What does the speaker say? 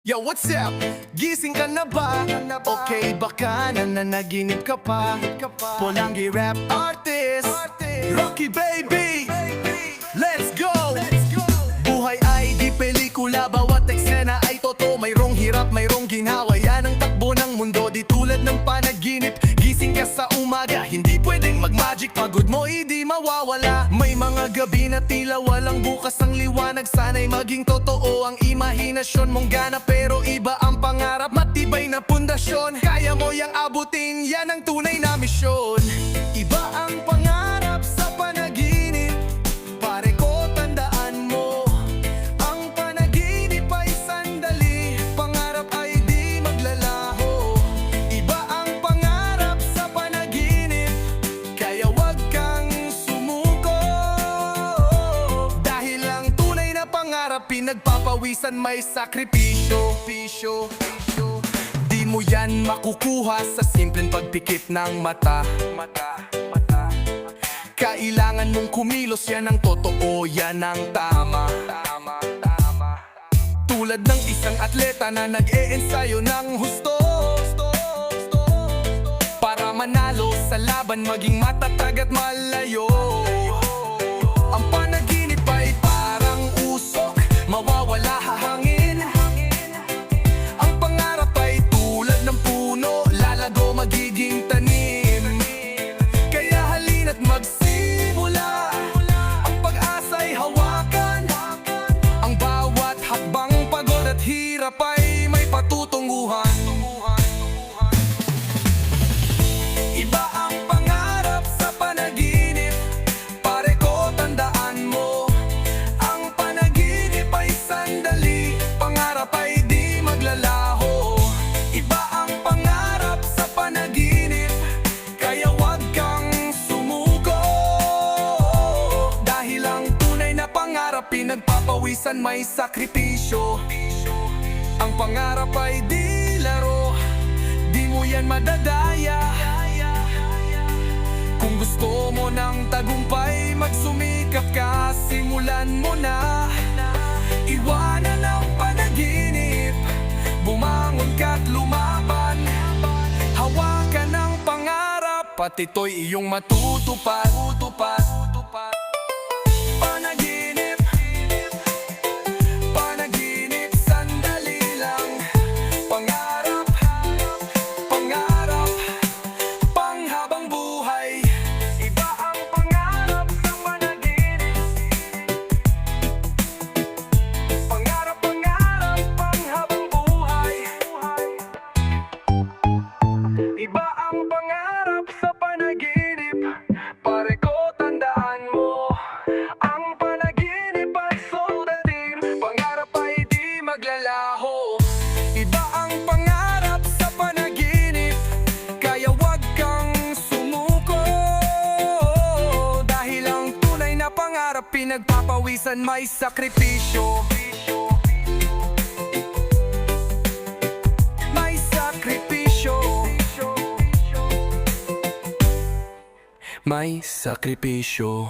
Yo, what's up? Gising ka na ba? Okay, baka nananaginip ka pa. Polangi rap artist, Rocky baby. Let's go! Buhay ay di pelikula, bawat eksena ay totoo. Mayroong hirap, mayroong ginhawa, yan ang takbo ng mundo. Di tulad ng panaginip, gising ka sa umaga. Hindi pwedeng mag-magic, pagod mo hindi mawawala. May mga gabi na tila walang bukas ang liwanag. Sana'y maging totoo ang imahinasyon mong gana. Pero iba ang pangarap, matibay na pundasyon. Kaya mo yang abutin, yan ang tunay na misyon. Iba ang pangarap sa panaginip, pare ko tandaan mo. Ang panaginip ay sandali, pangarap ay di maglalaho. Iba ang pangarap sa panaginip, kaya wag kang sumuko. Dahil ang tunay na pangarap, pinagpapawisan may sakripisyo. Di mo yan makukuha sa simpleng pagpikit ng mata. Kailangan mong kumilos, yan ang totoo, yan ang tama. Tulad ng isang atleta na nag-e-ensayo ng husto, para manalo sa laban, maging matatag at malayo. Ang panaginip ay parang usok, mawawala hahangin. Ang pangarap ay tulad ng puno, lalago magiging tanim. Kaya halina't magsimula, ang pag-asa'y hawakan. Ang bawat hakbang, pagod at hirap ay may patutunguhan. Iba ang pangarap sa panaginip, pare ko tandaan mo. Ang panaginip ay sandali, pangarap ay di maglalaho. Iba ang pangarap sa panaginip, kaya wag kang sumuko. Dahil ang tunay na pangarap, pinagpapawisan may sakripisyo. Ang pangarap ay di laro, di mo yan madadaya. Kung gusto mo ng tagumpay, magsumikap ka, simulan mo na. Iwanan ang panaginip, bumangon ka't lumaban. Hawakan ang pangarap, at ito'y iyong matutupad. Panaginip, panaginip, sandali lang. Pangarap, pangarap, panghabang buhay. Iba ang pangarap sa panaginip. Pangarap, pangarap, panghabang buhay. Iba ang pangarap sa panaginip, pare ko tandaan mo. Ang panaginip ay soldating, pangarap ay di maglalaho. Iba ang pangarap sa panaginip, kaya wag kang sumuko. Dahil ang tunay na pangarap, pinagpapawisan may sakripisyo. May sakripisyo. May sakripisyo.